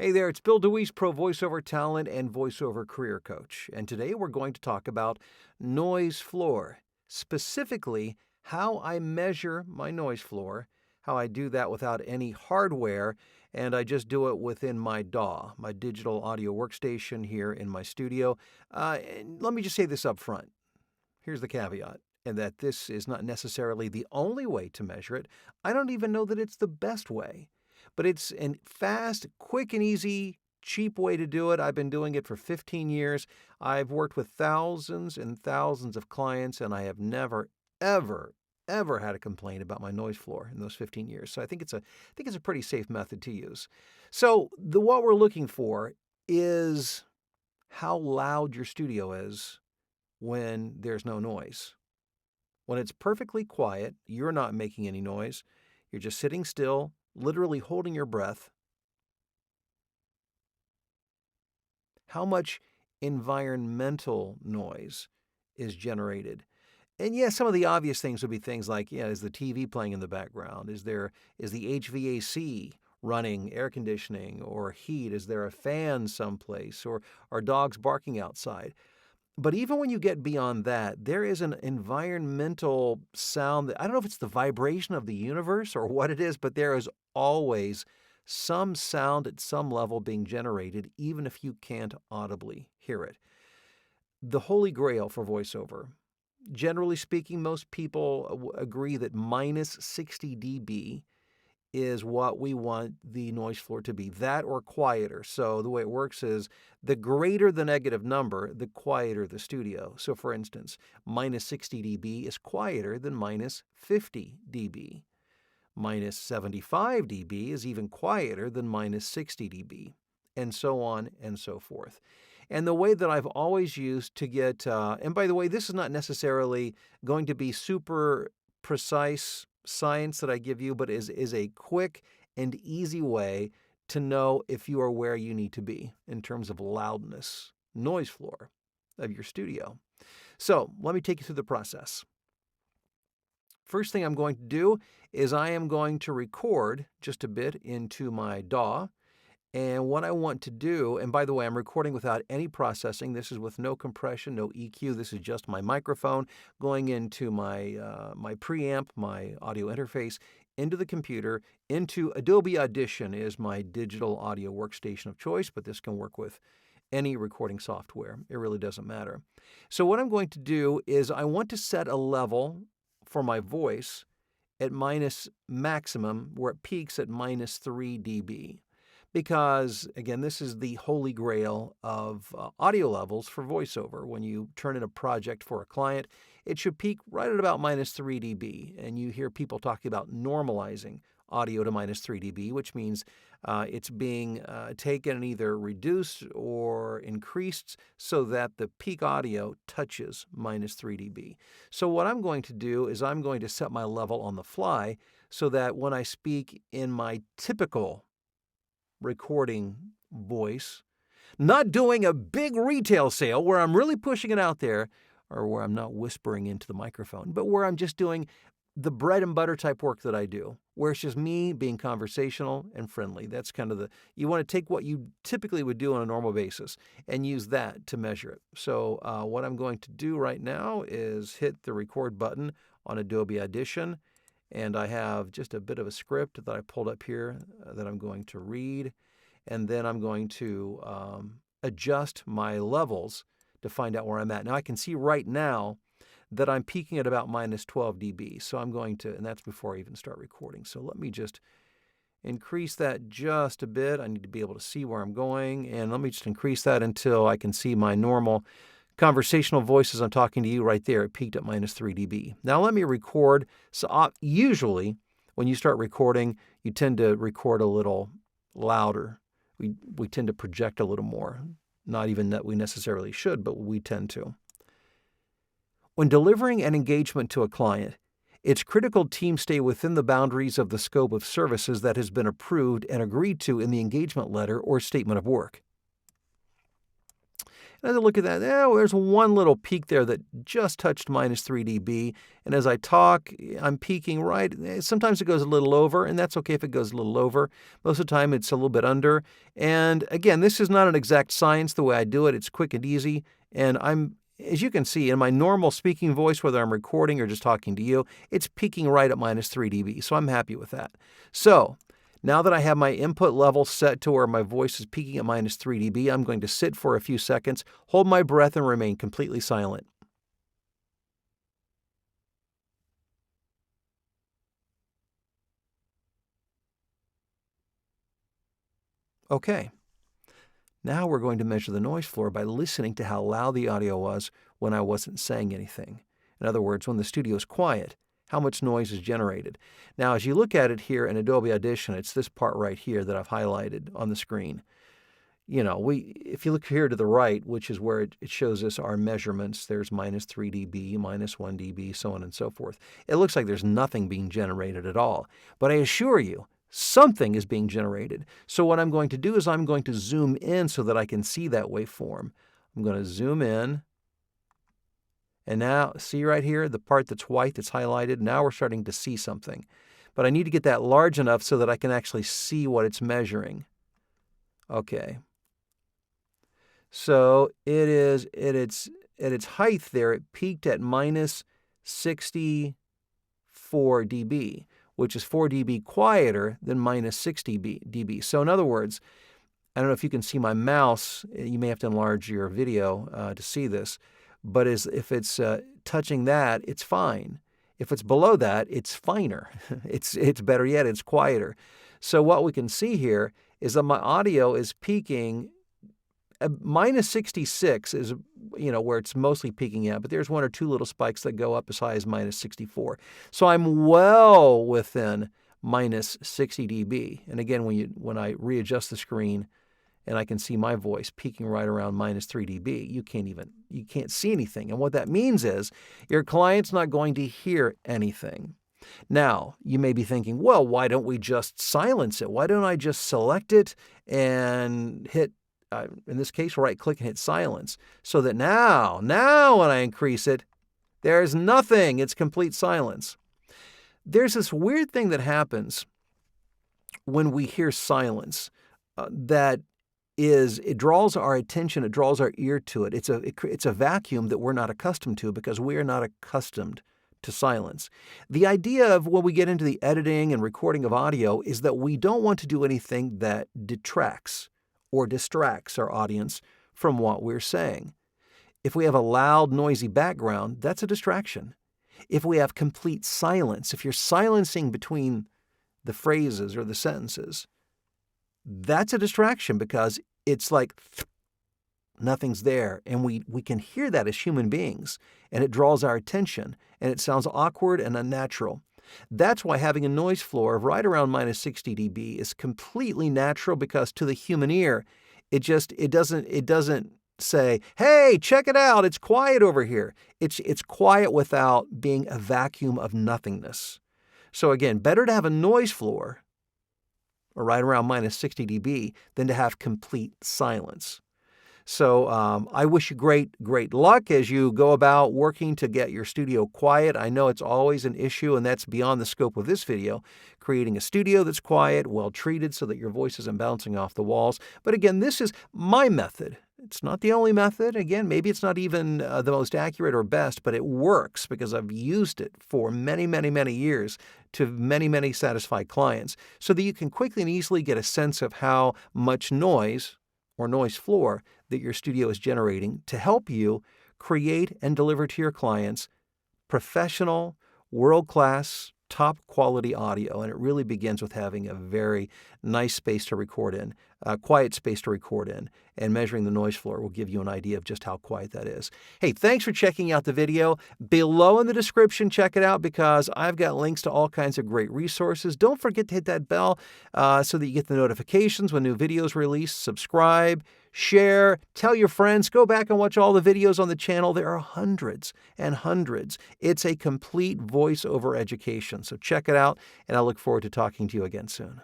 Hey there, it's Bill DeWeese, Pro Voiceover Talent and Voiceover Career Coach. And today we're going to talk about noise floor, specifically how I measure my noise floor, how I do that without any hardware, and I just do it within my DAW, my digital audio workstation here in my studio. And let me just say this up front. Here's the caveat, and that this is not necessarily the only way to measure it. I don't even know that it's the best way. But it's a fast, quick and easy, cheap way to do it. I've been doing it for 15 years. I've worked with thousands and thousands of clients, and I have never, ever had a complaint about my noise floor in those 15 years. So I think it's a pretty safe method to use. So what we're looking for is how loud your studio is when there's no noise. When it's perfectly quiet, you're not making any noise. You're just sitting still, literally holding your breath. How much environmental noise is generated? And yes, some of the obvious things would be things like, is the TV playing in the background? Is the HVAC running, air conditioning or heat? Is there a fan someplace? Or are dogs barking outside? But even when you get beyond that, there is an environmental sound that I don't know if it's the vibration of the universe or what it is, but there is always some sound at some level being generated, even if you can't audibly hear it. The holy grail for voiceover. Generally speaking, most people agree that minus 60 dB is what we want the noise floor to be, that or quieter. So the way it works is the greater the negative number, the quieter the studio. So for instance, minus 60 dB is quieter than minus 50 dB. Minus 75 dB is even quieter than minus 60 dB, and so on and so forth. And the way that I've always used to get, and by the way, this is not necessarily going to be super precise science that I give you, but is a quick and easy way to know if you are where you need to be in terms of loudness, noise floor of your studio. So let me take you through the process. First thing I'm going to do is I am going to record just a bit into my DAW. And what I want to do, and by the way, I'm recording without any processing. This is with no compression, no EQ. This is just my microphone going into my preamp, my audio interface, into the computer, into Adobe Audition is my digital audio workstation of choice, but this can work with any recording software. It really doesn't matter. So what I'm going to do is I want to set a level for my voice at minus maximum, where it peaks at minus 3 dB. Because, again, this is the holy grail of audio levels for voiceover. When you turn in a project for a client, it should peak right at about minus 3 dB. And you hear people talking about normalizing audio to minus 3 dB, which means it's being taken and either reduced or increased so that the peak audio touches minus 3 dB. So what I'm going to do is I'm going to set my level on the fly so that when I speak in my typical recording voice, not doing a big retail sale where I'm really pushing it out there or where I'm not whispering into the microphone, but where I'm just doing the bread and butter type work that I do, where it's just me being conversational and friendly. That's kind of you want to take what you typically would do on a normal basis and use that to measure it. So what I'm going to do right now is hit the record button on Adobe Audition. And I have just a bit of a script that I pulled up here that I'm going to read. And then I'm going to adjust my levels to find out where I'm at. Now I can see right now that I'm peaking at about minus 12 dB. So I'm going to, and that's before I even start recording. So let me just increase that just a bit. I need to be able to see where I'm going. And let me just increase that until I can see my normal conversational voice as I'm talking to you right there. It peaked at minus 3 dB. Now let me record. So usually when you start recording, you tend to record a little louder. We tend to project a little more. Not even that we necessarily should, but we tend to. When delivering an engagement to a client, it's critical teams stay within the boundaries of the scope of services that has been approved and agreed to in the engagement letter or statement of work. And as I look at that, there's one little peak there that just touched minus 3 dB. And as I talk, I'm peaking right. Sometimes it goes a little over, and that's okay if it goes a little over. Most of the time, it's a little bit under. And again, this is not an exact science the way I do it. It's quick and easy. And as you can see, in my normal speaking voice, whether I'm recording or just talking to you, it's peaking right at minus 3 dB. So I'm happy with that. So now that I have my input level set to where my voice is peaking at minus 3 dB, I'm going to sit for a few seconds, hold my breath, and remain completely silent. Okay. Now we're going to measure the noise floor by listening to how loud the audio was when I wasn't saying anything. In other words, when the studio is quiet, how much noise is generated. Now, as you look at it here in Adobe Audition, it's this part right here that I've highlighted on the screen. If you look here to the right, which is where it shows us our measurements, there's minus 3 dB, minus 1 dB, so on and so forth. It looks like there's nothing being generated at all. But I assure you, something is being generated. So what I'm going to do is I'm going to zoom in so that I can see that waveform. I'm going to zoom in. And now, see right here, the part that's white that's highlighted, now we're starting to see something. But I need to get that large enough so that I can actually see what it's measuring. Okay. So it is at its height there, it peaked at minus 64 dB, which is 4 dB quieter than minus 60 dB. So in other words, I don't know if you can see my mouse. You may have to enlarge your video to see this. But if it's touching that, it's fine. If it's below that, it's finer. It's better yet, it's quieter. So what we can see here is that my audio is peaking. Minus 66 is where it's mostly peaking at, but there's one or two little spikes that go up as high as minus 64. So I'm well within minus 60 dB. And again, when I readjust the screen, and I can see my voice peaking right around minus 3 dB. You can't see anything. And what that means is your client's not going to hear anything. Now, you may be thinking, well, why don't we just silence it? Why don't I just select it and hit, in this case, right-click and hit silence, so that now when I increase it, there's nothing. It's complete silence. There's this weird thing that happens when we hear silence that it draws our attention, it draws our ear to it. It's a vacuum that we're not accustomed to because we are not accustomed to silence. The idea of when we get into the editing and recording of audio is that we don't want to do anything that detracts or distracts our audience from what we're saying. If we have a loud, noisy background, that's a distraction. If we have complete silence, if you're silencing between the phrases or the sentences, that's a distraction because it's like nothing's there. And we can hear that as human beings, and it draws our attention, and it sounds awkward and unnatural. That's why having a noise floor of right around minus 60 dB is completely natural, because to the human ear, it doesn't say, hey, check it out, it's quiet over here. It's quiet without being a vacuum of nothingness. So again, better to have a noise floor or right around minus 60 dB than to have complete silence. So I wish you great luck as you go about working to get your studio quiet. I know it's always an issue, and that's beyond the scope of this video, creating a studio that's quiet, well-treated, so that your voice isn't bouncing off the walls. But again, this is my method. It's not the only method. Again, maybe it's not even the most accurate or best, but it works because I've used it for many, many, many years to many, many satisfied clients, so that you can quickly and easily get a sense of how much noise or noise floor that your studio is generating to help you create and deliver to your clients professional, world-class, top-quality audio. And it really begins with having a very nice space to record in, a quiet space to record in, and measuring the noise floor will give you an idea of just how quiet that is. Hey, thanks for checking out the video. Below in the description, check it out, because I've got links to all kinds of great resources. Don't forget to hit that bell so that you get the notifications when new videos are released. Subscribe, share, tell your friends, go back and watch all the videos on the channel. There are hundreds and hundreds. It's a complete voiceover education. So check it out, and I look forward to talking to you again soon.